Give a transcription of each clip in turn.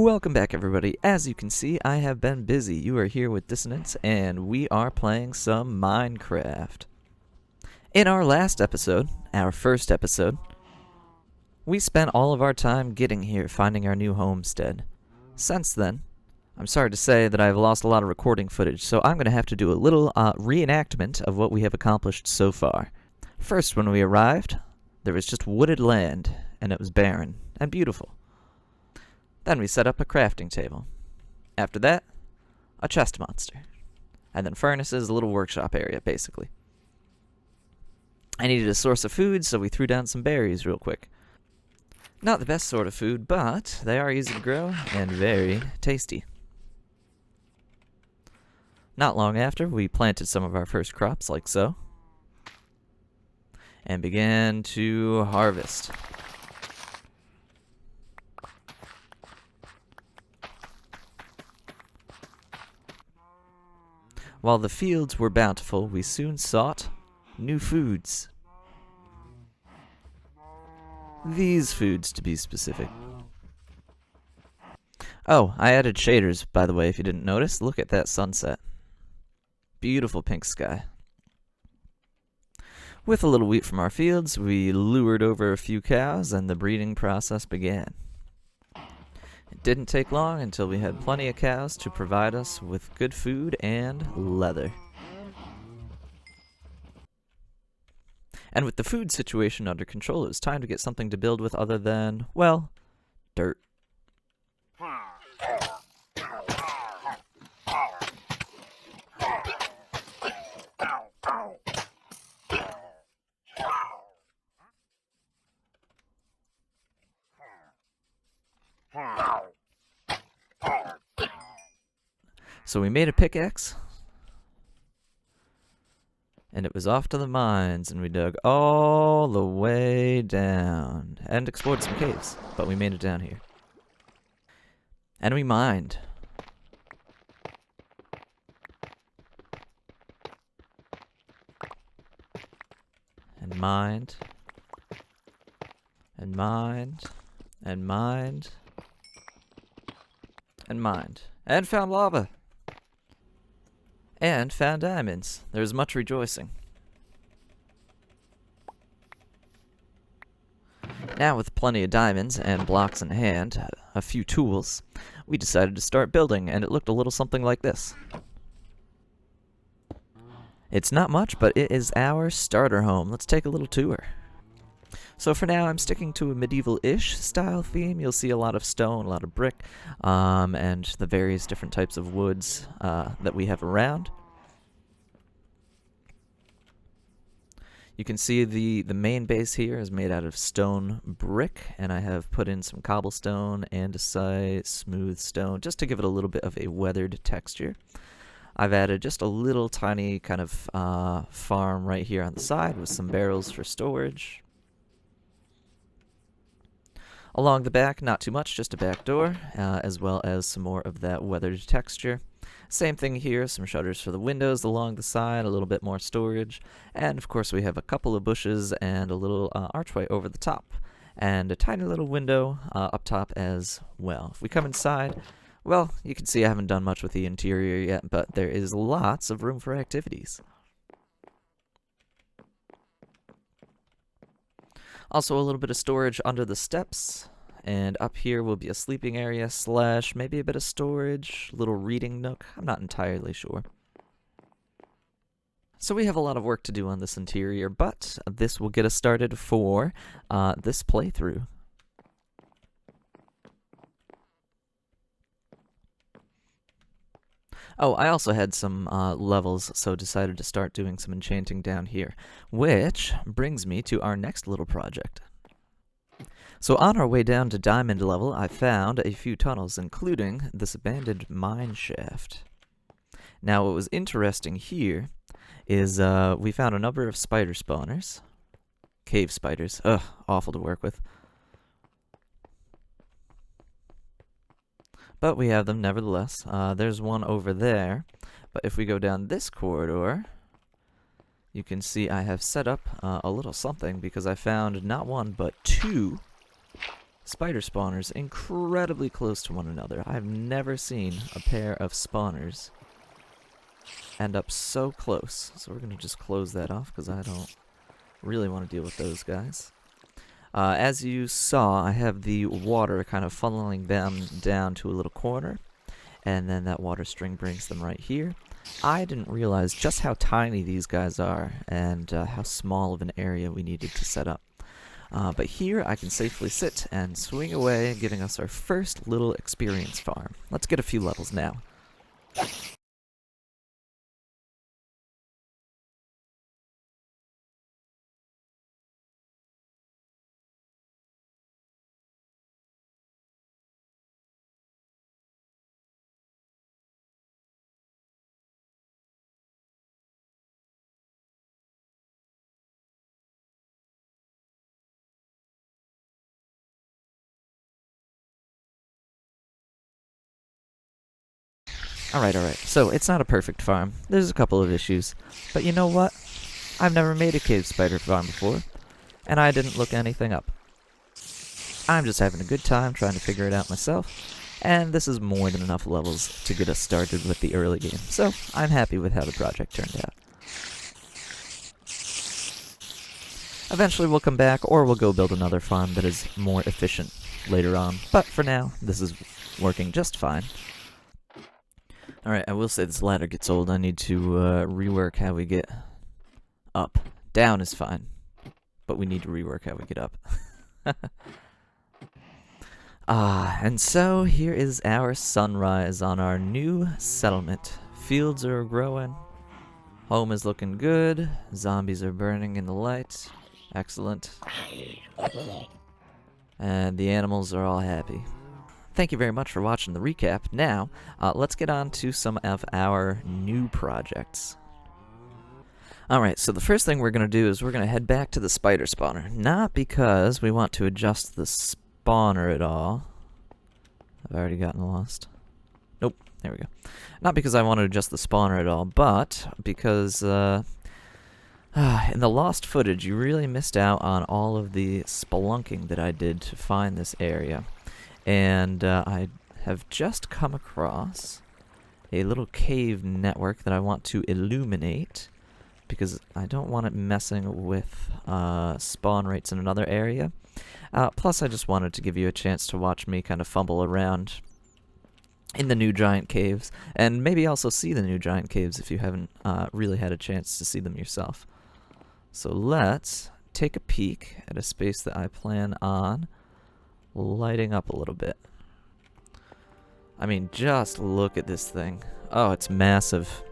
Welcome back, everybody. As you can see, I have been busy. You are here with Dissonance, and we are playing some Minecraft. In our last episode, our first episode, we spent all of our time getting here, finding our new homestead. Since then, I'm sorry to say that I've lost a lot of recording footage, so I'm going to have to do a little reenactment of what we have accomplished so far. First, when we arrived, there was just wooded land, and it was barren and beautiful. Then we set up a crafting table. After that, a chest monster. And then furnaces, a little workshop area, basically. I needed a source of food, so we threw down some berries real quick. Not the best sort of food, but they are easy to grow and very tasty. Not long after, we planted some of our first crops, like so, and began to harvest. While the fields were bountiful, we soon sought new foods. These foods, to be specific. Oh, I added shaders, by the way, if you didn't notice. Look at that sunset. Beautiful pink sky. With a little wheat from our fields, we lured over a few cows, and the breeding process began. It didn't take long until we had plenty of cows to provide us with good food and leather. And with the food situation under control, it was time to get something to build with other than, well, dirt. So we made a pickaxe, and it was off to the mines, and we dug all the way down, and explored some caves, but we made it down here. And we mined. And mined. And mined. And mined. And mined. And found lava. And found diamonds. There was much rejoicing. Now, with plenty of diamonds and blocks in hand, a few tools, we decided to start building, and it looked a little something like this. It's not much, but it is our starter home. Let's take a little tour. So for now, I'm sticking to a medieval-ish style theme. You'll see a lot of stone, a lot of brick, and the various different types of woods that we have around. You can see the main base here is made out of stone brick, and I have put in some cobblestone, andesite, smooth stone, just to give it a little bit of a weathered texture. I've added just a little tiny kind of farm right here on the side with some barrels for storage. Along the back, not too much, just a back door, as well as some more of that weathered texture. Same thing here, some shutters for the windows along the side, a little bit more storage, and of course we have a couple of bushes and a little archway over the top, and a tiny little window up top as well. If we come inside, well, you can see I haven't done much with the interior yet, but there is lots of room for activities. Also a little bit of storage under the steps, and up here will be a sleeping area / maybe a bit of storage, little reading nook, I'm not entirely sure. So we have a lot of work to do on this interior, but this will get us started for this playthrough. Oh, I also had some levels, so decided to start doing some enchanting down here, which brings me to our next little project. So on our way down to diamond level, I found a few tunnels, including this abandoned mine shaft. Now, what was interesting here is we found a number of spider spawners. Cave spiders. Ugh, awful to work with. But we have them nevertheless. There's one over there. But if we go down this corridor, you can see I have set up a little something because I found not one but two spider spawners incredibly close to one another. I've never seen a pair of spawners end up so close. So we're going to just close that off because I don't really want to deal with those guys. As you saw, I have the water kind of funneling them down to a little corner, and then that water string brings them right here. I didn't realize just how tiny these guys are and how small of an area we needed to set up. But here I can safely sit and swing away, giving us our first little experience farm. Let's get a few levels now. Alright, so it's not a perfect farm. There's a couple of issues. But you know what? I've never made a cave spider farm before, and I didn't look anything up. I'm just having a good time trying to figure it out myself, and this is more than enough levels to get us started with the early game, so I'm happy with how the project turned out. Eventually we'll come back, or we'll go build another farm that is more efficient later on, but for now, this is working just fine. Alright, I will say this ladder gets old. I need to rework how we get up. Down is fine, but we need to rework how we get up. And so here is our sunrise on our new settlement. Fields are growing. Home is looking good. Zombies are burning in the light. Excellent. And the animals are all happy. Thank you very much for watching the recap. Now, let's get on to some of our new projects. Alright, so the first thing we're going to do is we're going to head back to the spider spawner. Not because we want to adjust the spawner at all. I've already gotten lost. Nope, there we go. Not because I want to adjust the spawner at all, but because in the lost footage, you really missed out on all of the spelunking that I did to find this area. And I have just come across a little cave network that I want to illuminate because I don't want it messing with spawn rates in another area. Plus, I just wanted to give you a chance to watch me kind of fumble around in the new giant caves, and maybe also see the new giant caves if you haven't really had a chance to see them yourself. So let's take a peek at a space that I plan on lighting up a little bit. I mean, just look at this thing. Oh, it's massive.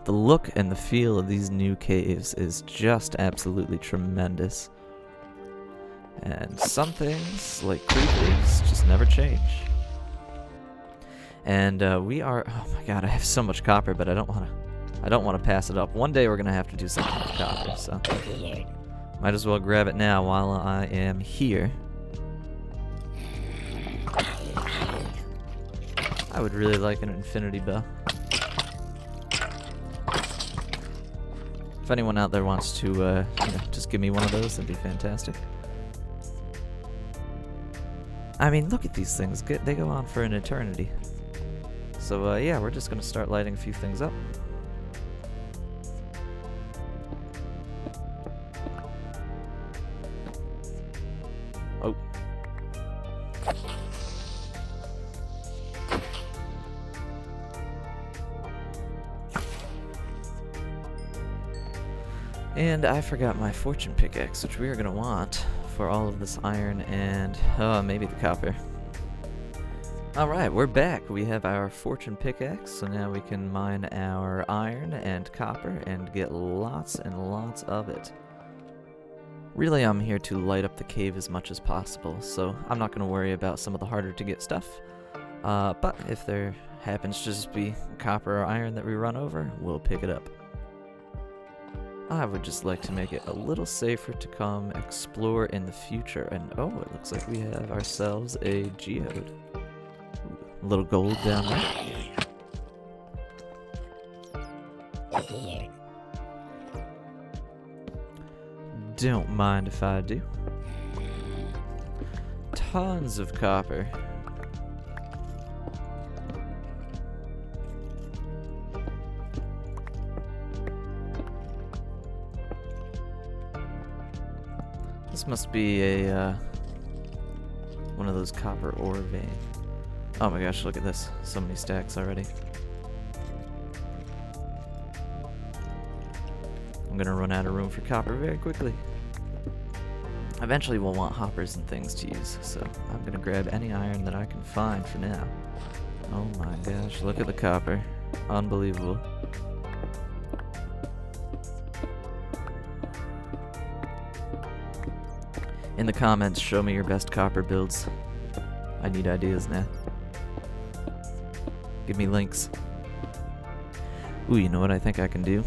The look and the feel of these new caves is just absolutely tremendous. And some things, like creepers, just never change. And we are, oh my god, I have so much copper, but I don't want to pass it up. One day we're gonna have to do something with copper, so might as well grab it now while I am here. I would really like an infinity bow. If anyone out there wants to, you know, just give me one of those, that'd be fantastic. I mean, look at these things. They go on for an eternity. So, yeah, we're just gonna start lighting a few things up. Oh. And I forgot my fortune pickaxe, which we are going to want for all of this iron and, maybe the copper. Alright, we're back. We have our fortune pickaxe, so now we can mine our iron and copper and get lots and lots of it. Really, I'm here to light up the cave as much as possible, so I'm not going to worry about some of the harder to get stuff. But if there happens to just be copper or iron that we run over, we'll pick it up. I would just like to make it a little safer to come explore in the future. And oh, it looks like we have ourselves a geode. Ooh, a little gold down there. Don't mind if I do. tons of copper. This must be a one of those copper ore veins. Oh my gosh, look at this. So many stacks already. I'm gonna run out of room for copper very quickly. Eventually we'll want hoppers and things to use, so I'm gonna grab any iron that I can find for now. Oh my gosh, look at the copper. Unbelievable. In the comments, show me your best copper builds. I need ideas now. Give me links. Ooh, you know what I think I can do?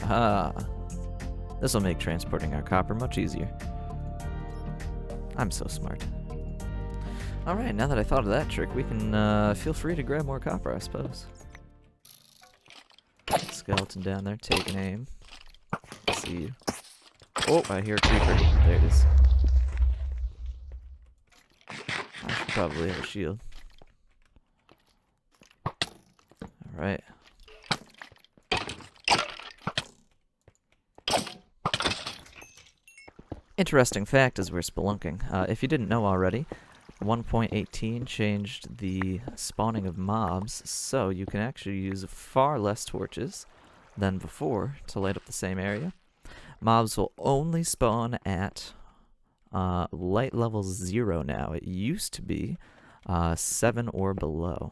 Aha! This will make transporting our copper much easier. I'm so smart. Alright, now that I thought of that trick, we can feel free to grab more copper, I suppose. Skeleton down there, taking aim. See you. Oh, I hear a creeper. There it is. I should probably have a shield. Alright. Interesting fact as we're spelunking. If you didn't know already, 1.18 changed the spawning of mobs, so you can actually use far less torches than before to light up the same area. Mobs will only spawn at light level 0 now. It used to be 7 or below.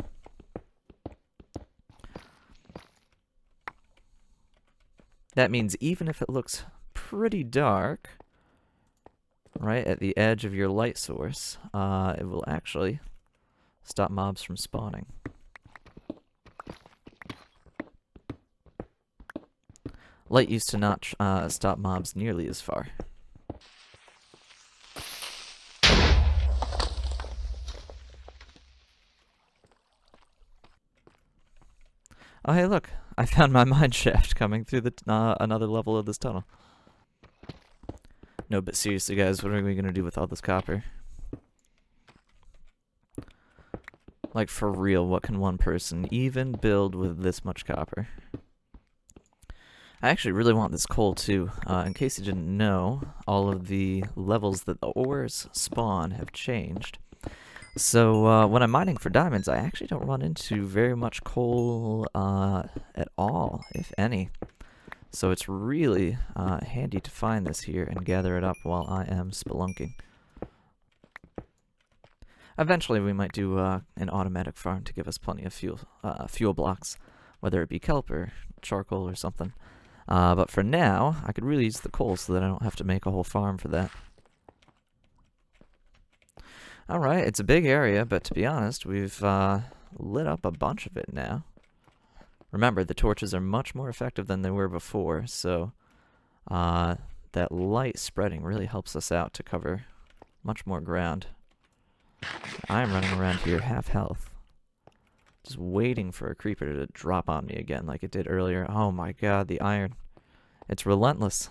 That means even if it looks pretty dark, right at the edge of your light source, it will actually stop mobs from spawning. Light used to not stop mobs nearly as far. Oh hey look, I found my mine shaft coming through the another level of this tunnel. No, but seriously guys, what are we gonna do with all this copper? Like for real, what can one person even build with this much copper? I actually really want this coal too. In case you didn't know, all of the levels that the ores spawn have changed. So when I'm mining for diamonds, I actually don't run into very much coal at all, if any. So it's really handy to find this here and gather it up while I am spelunking. Eventually we might do an automatic farm to give us plenty of fuel blocks, whether it be kelp or charcoal or something. But for now, I could really use the coal so that I don't have to make a whole farm for that. Alright, it's a big area, but to be honest, we've lit up a bunch of it now. Remember, the torches are much more effective than they were before, so that light spreading really helps us out to cover much more ground. I'm running around here half health, just waiting for a creeper to drop on me again like it did earlier. Oh my god, the iron. It's relentless.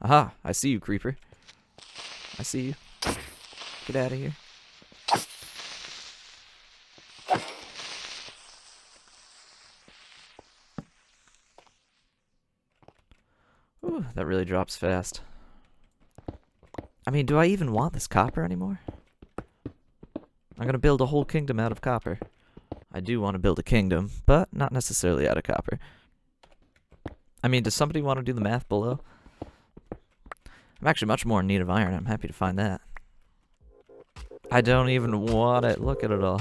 Aha, I see you, creeper. I see you. Get out of here. Ooh, that really drops fast. I mean, do I even want this copper anymore? I'm gonna build a whole kingdom out of copper. I do want to build a kingdom, but not necessarily out of copper. I mean, does somebody want to do the math below? I'm actually much more in need of iron. I'm happy to find that. I don't even want it. Look at it all.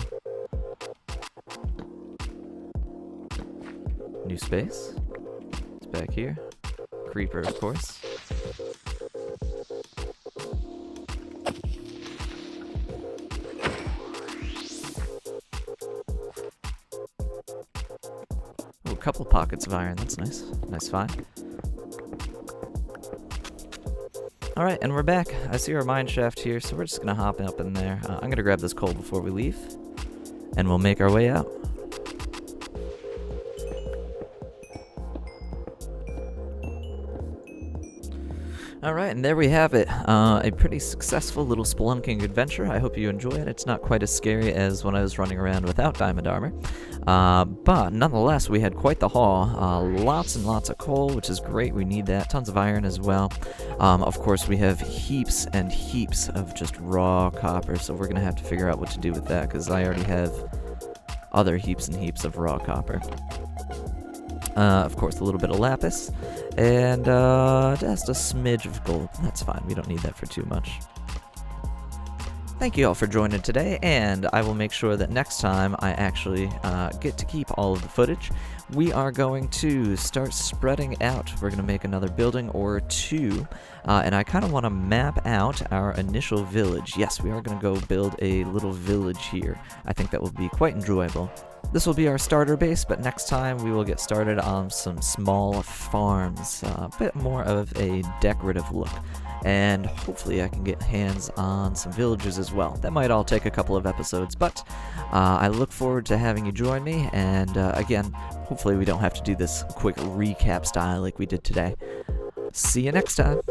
New space. It's back here. Creeper, of course. Oh, a couple pockets of iron. That's nice. Nice find. Alright, and we're back. I see our mine shaft here, so we're just gonna hop up in there. I'm gonna grab this coal before we leave, and we'll make our way out. Alright, and there we have it. A pretty successful little spelunking adventure. I hope you enjoy it. It's not quite as scary as when I was running around without diamond armor. But nonetheless, we had quite the haul. Lots and lots of coal, which is great. We need that. Tons of iron as well. Of course, we have heaps and heaps of just raw copper, so we're going to have to figure out what to do with that, because I already have other heaps and heaps of raw copper. Of course, a little bit of lapis, and just a smidge of gold. That's fine, we don't need that for too much. Thank you all for joining today, and I will make sure that next time I actually get to keep all of the footage. We are going to start spreading out. We're going to make another building or two, and I kind of want to map out our initial village. Yes, we are going to go build a little village here. I think that will be quite enjoyable. This will be our starter base, but next time we will get started on some small farms, a bit more of a decorative look. And hopefully I can get hands on some villagers as well. That might all take a couple of episodes, but I look forward to having you join me, and again, hopefully we don't have to do this quick recap style like we did today. See you next time!